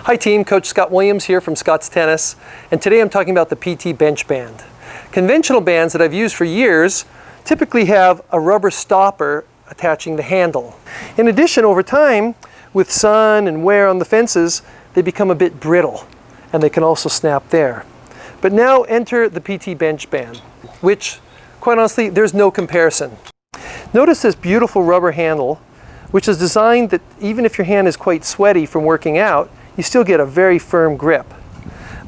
Hi team, Coach Scott Williams here from Scott's Tennis, and today I'm talking about the PT bench band. Conventional bands that I've used for years typically have a rubber stopper attaching the handle. In addition, over time, with sun and wear on the fences, they become a bit brittle, and they can also snap there. But now enter the PT bench band, which, quite honestly, there's no comparison. Notice this beautiful rubber handle, which is designed that even if your hand is quite sweaty from working out, you still get a very firm grip.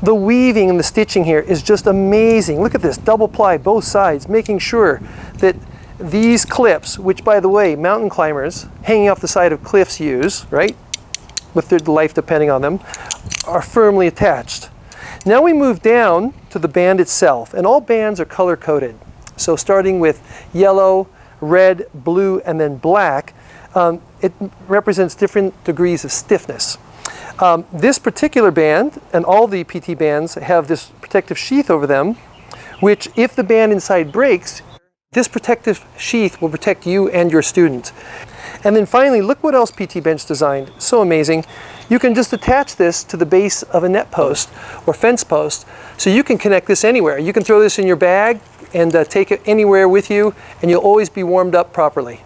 The weaving and the stitching here is just amazing. Look at this, double ply both sides, making sure that these clips, which by the way, mountain climbers hanging off the side of cliffs use, right, with their life depending on them, are firmly attached. Now we move down to the band itself, and all bands are color coded. So starting with yellow, red, blue, and then black, it represents different degrees of stiffness. This particular band, and all the PT bands, have this protective sheath over them, which if the band inside breaks, this protective sheath will protect you and your student. And then finally, look what else PT Bench designed. So amazing. You can just attach this to the base of a net post or fence post, so you can connect this anywhere. You can throw this in your bag and take it anywhere with you, and you'll always be warmed up properly.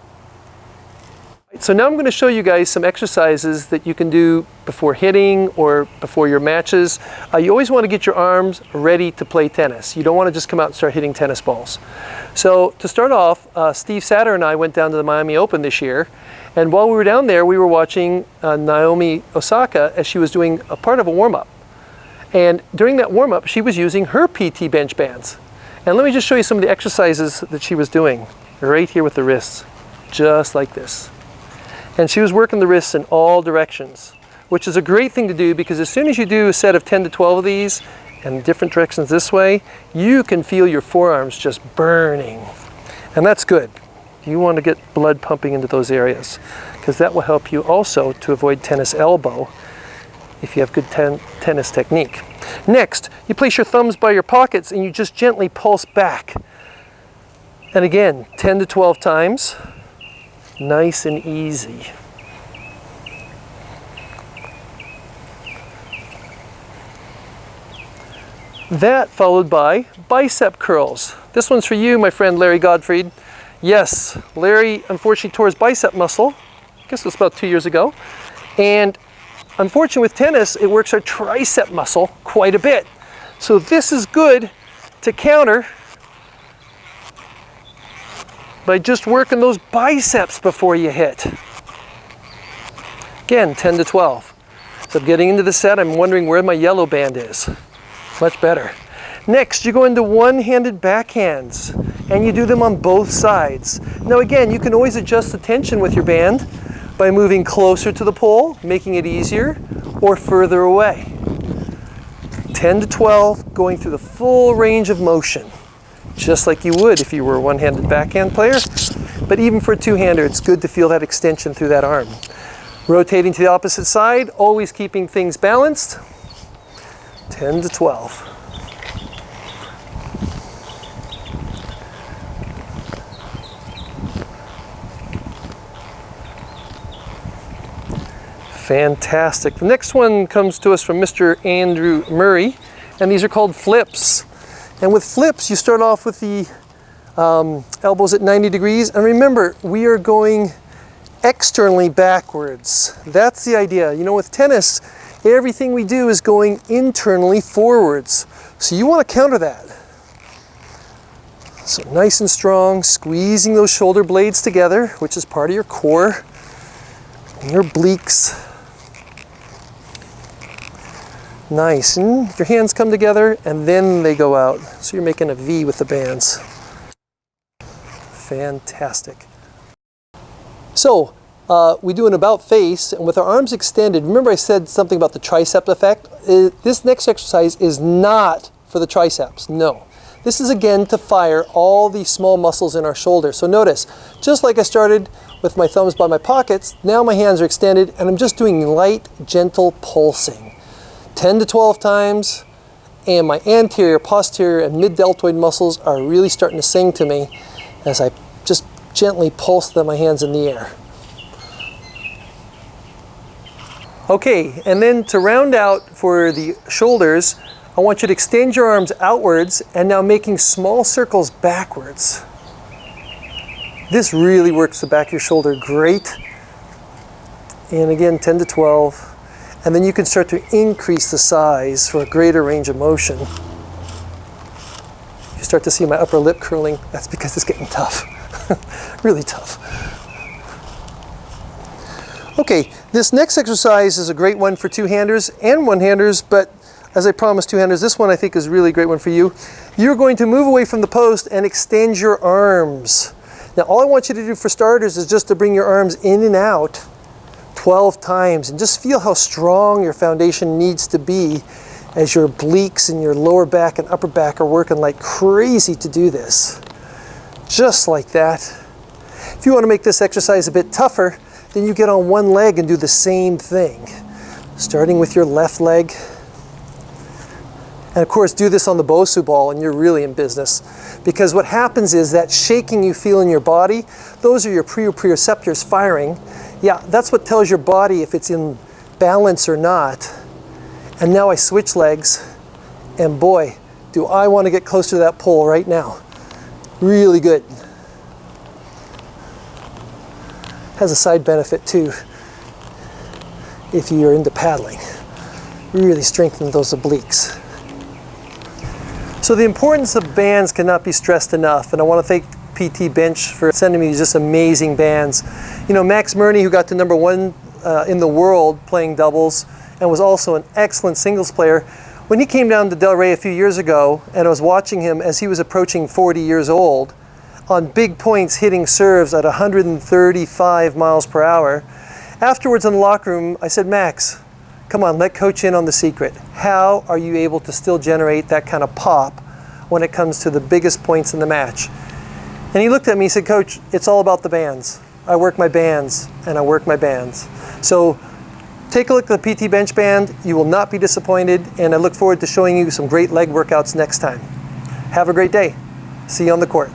So now I'm going to show you guys some exercises that you can do before hitting or before your matches. You always want to get your arms ready to play tennis. You don't want to just come out and start hitting tennis balls. So to start off, Steve Satter and I went down to the Miami Open this year, and while we were down there, we were watching Naomi Osaka as she was doing a part of a warm-up. And during that warm-up, she was using her PT bench bands. And let me just show you some of the exercises that she was doing right here with the wrists, just like this. And she was working the wrists in all directions, which is a great thing to do because as soon as you do a set of 10 to 12 of these and different directions this way, you can feel your forearms just burning. And that's good. You want to get blood pumping into those areas because that will help you also to avoid tennis elbow if you have good tennis technique. Next, you place your thumbs by your pockets and you just gently pulse back. And again, 10 to 12 times. Nice and easy. That followed by bicep curls. This one's for you, my friend Larry Gottfried. Yes, Larry unfortunately tore his bicep muscle. I guess it was about 2 years ago. And unfortunately with tennis, it works our tricep muscle quite a bit. So this is good to counter by just working those biceps before you hit. Again, 10 to 12. So I'm getting into the set, I'm wondering where my yellow band is. Much better. Next, you go into one-handed backhands, and you do them on both sides. Now again, you can always adjust the tension with your band by moving closer to the pole, making it easier, or further away. 10 to 12, going through the full range of motion, just like you would if you were a one-handed backhand player. But even for a two-hander, it's good to feel that extension through that arm. Rotating to the opposite side, always keeping things balanced. 10 to 12. Fantastic. The next one comes to us from Mr. Andrew Murray, and these are called flips. And with flips, you start off with the elbows at 90 degrees. And remember, we are going externally backwards. That's the idea. You know, with tennis, everything we do is going internally forwards. So you want to counter that. So nice and strong, squeezing those shoulder blades together, which is part of your core and your obliques. Nice, and your hands come together and then they go out. So you're making a V with the bands. Fantastic. So we do an about face, and with our arms extended, remember I said something about the tricep effect? This next exercise is not for the triceps, no. This is again to fire all these small muscles in our shoulder. So notice, just like I started with my thumbs by my pockets, now my hands are extended and I'm just doing light, gentle pulsing. 10 to 12 times, and my anterior, posterior, and mid-deltoid muscles are really starting to sing to me as I just gently pulse my hands in the air. Okay, and then to round out for the shoulders, I want you to extend your arms outwards and now making small circles backwards. This really works the back of your shoulder great. And again, 10 to 12. And then you can start to increase the size for a greater range of motion. You start to see my upper lip curling. That's because it's getting tough. Really tough. Okay, this next exercise is a great one for two-handers and one-handers, but as I promised two-handers, this one I think is a really great one for you. You're going to move away from the post and extend your arms. Now all I want you to do for starters is just to bring your arms in and out 12 times and just feel how strong your foundation needs to be as your obliques and your lower back and upper back are working like crazy to do this. Just like that. If you want to make this exercise a bit tougher, then you get on one leg and do the same thing. Starting with your left leg. And of course, do this on the Bosu ball and you're really in business. Because what happens is that shaking you feel in your body, those are your proprioceptors firing. Yeah, that's what tells your body if it's in balance or not. And now I switch legs, and boy, do I want to get close to that pole right now. Really good. Has a side benefit too, if you're into paddling. Really strengthen those obliques. So the importance of bands cannot be stressed enough, and I want to thank PT Bench for sending me just amazing bands. You know, Max Murney, who got to #1 in the world playing doubles and was also an excellent singles player, when he came down to Delray a few years ago, and I was watching him as he was approaching 40 years old, on big points hitting serves at 135 miles per hour. Afterwards in the locker room, I said, Max, come on, let coach in on the secret. How are you able to still generate that kind of pop when it comes to the biggest points in the match? And he looked at me and said, Coach, it's all about the bands. I work my bands and I work my bands. So take a look at the PT Bench Band. You will not be disappointed, and I look forward to showing you some great leg workouts next time. Have a great day. See you on the court.